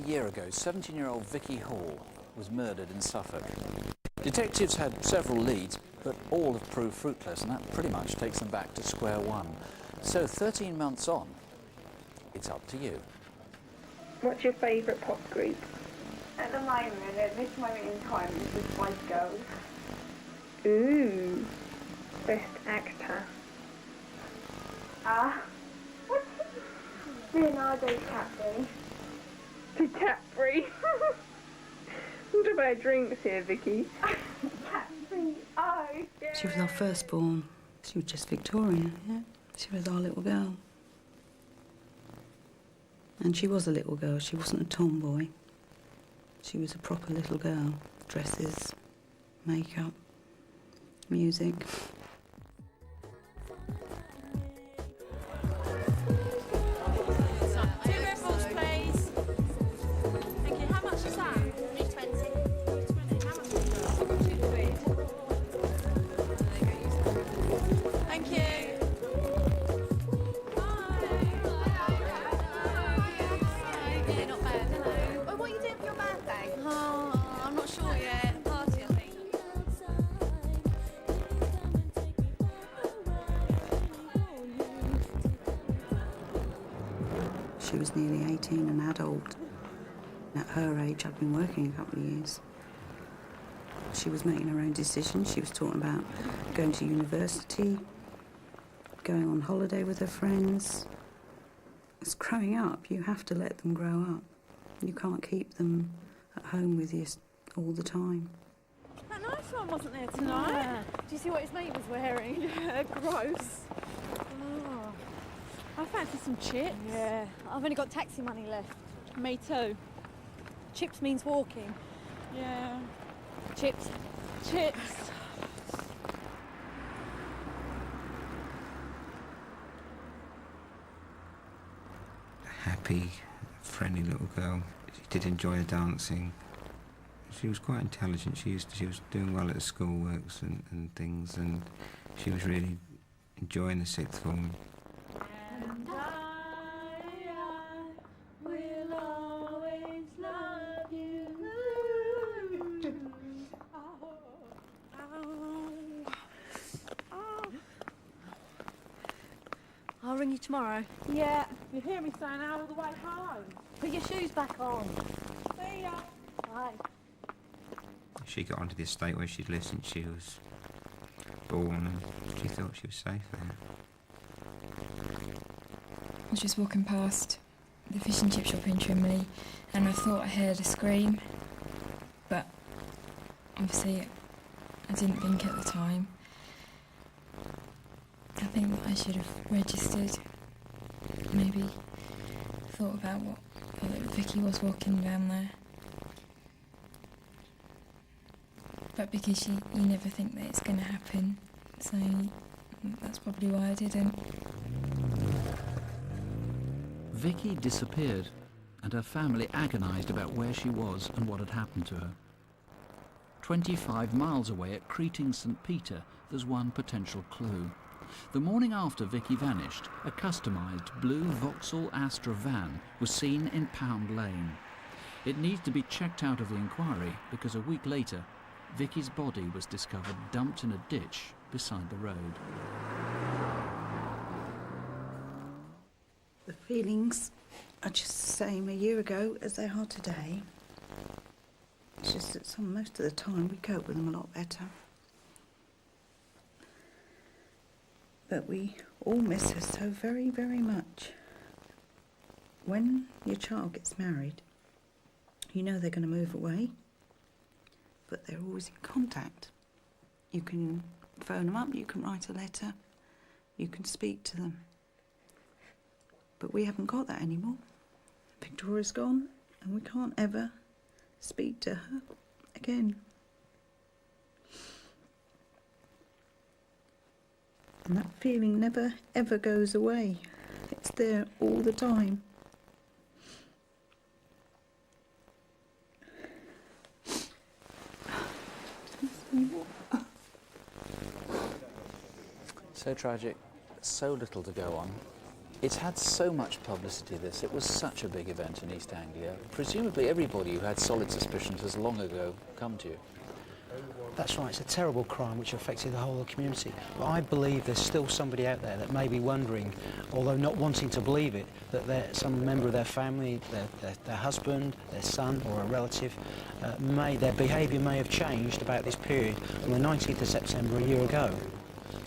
year ago, 17-year-old Vicky Hall was murdered in Suffolk. Detectives had several leads, but all have proved fruitless, and that pretty much takes them back to square one. So 13 months on, it's up to you. What's your favourite pop group? At the moment, at this moment in time, it's the Spice Girls. Ooh, best actor. What's Leonardo DiCaprio? DiCaprio. What about drinks here, Vicky? Capri. Oh, yeah. She was our firstborn. She was just Victorian, yeah. She was our little girl. And she was a little girl. She wasn't a tomboy. She was a proper little girl. Dresses, makeup, music. She was nearly 18, an adult. At her age, I'd been working a couple of years. She was making her own decisions. She was talking about going to university, going on holiday with her friends. As growing up, you have to let them grow up. You can't keep them at home with you all the time. That nice one wasn't there tonight. Yeah. Do you see what his mate was wearing? Yeah, gross. Oh. I fancy some chips. Yeah, I've only got taxi money left. Me too. Chips means walking. Yeah. Chips. Chips. Happy, friendly little girl. She did enjoy the dancing. She was quite intelligent. She was doing well at the schoolworks and things, and she was really enjoying the sixth form. And I will always love you. I'll ring you tomorrow. Yeah, you hear me saying out all the way home. Put your shoes back on. See ya. Bye. She got onto the estate where she'd lived since she was born, and she thought she was safe there. I was just walking past the fish and chip shop in Trimley, and I thought I heard a scream, but obviously I didn't think at the time. I think that I should have registered, maybe thought about that Vicky was walking down there. But because you never think that it's going to happen, so that's probably why I didn't. Vicky disappeared, and her family agonised about where she was and what had happened to her. 25 miles away at Creeting St Peter, there's one potential clue. The morning after Vicky vanished, a customised blue Vauxhall Astra van was seen in Pound Lane. It needs to be checked out of the inquiry because a week later, Vicky's body was discovered dumped in a ditch beside the road. The feelings are just the same a year ago as they are today. It's just that most of the time we cope with them a lot better. But we all miss her so very, very much. When your child gets married, you know they're going to move away, but they're always in contact. You can phone them up, you can write a letter, you can speak to them. But we haven't got that anymore. Victoria's gone, and we can't ever speak to her again. And that feeling never, ever goes away. It's there all the time. So tragic, so little to go on. It's had so much publicity, this. It was such a big event in East Anglia. Presumably everybody who had solid suspicions has long ago come to you. That's right, it's a terrible crime which affected the whole of the community. But I believe there's still somebody out there that may be wondering, although not wanting to believe it, that some member of their family, their husband, their son or a relative, their behaviour may have changed about this period on the 19th of September a year ago.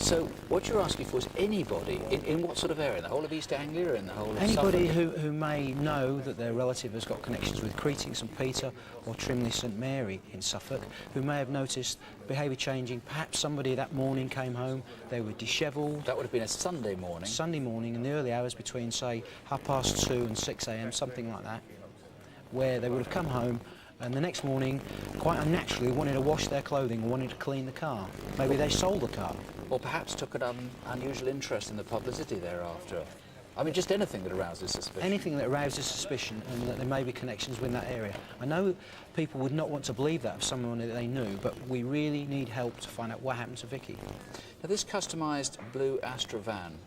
So what you're asking for is anybody, in what sort of area? In the whole of East Anglia or in the whole of Anybody Suffolk? who may know that their relative has got connections with Creting St Peter or Trimley St Mary in Suffolk, who may have noticed behaviour changing. Perhaps somebody that morning came home, they were dishevelled. That would have been a Sunday morning. Sunday morning in the early hours between, say, 2:30 and 6 a.m, something like that, where they would have come home and the next morning, quite unnaturally, wanted to wash their clothing or wanted to clean the car. Maybe they sold the car. Or perhaps took an unusual interest in the publicity thereafter. I mean, just anything that arouses suspicion. Anything that arouses suspicion and that there may be connections with that area. I know people would not want to believe that of someone that they knew, but we really need help to find out what happened to Vicky. Now, this customised blue Astra van,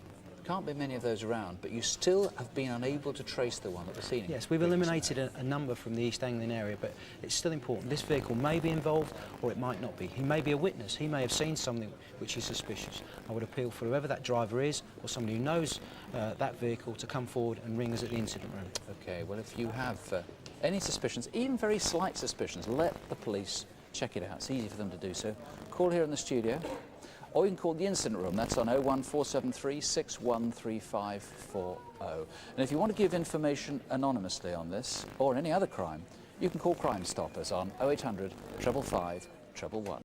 can't be many of those around, but you still have been unable to trace the one that was seen. Yes, we've eliminated a number from the East Anglian area, but it's still important. This vehicle may be involved or it might not be. He may be a witness. He may have seen something which is suspicious. I would appeal for whoever that driver is or somebody who knows that vehicle to come forward and ring us at the incident room. OK, well, if you have any suspicions, even very slight suspicions, let the police check it out. It's easy for them to do so. Call here in the studio. Or you can call the incident room, that's on 01473 613540. And if you want to give information anonymously on this, or any other crime, you can call Crime Stoppers on 0800 555 111.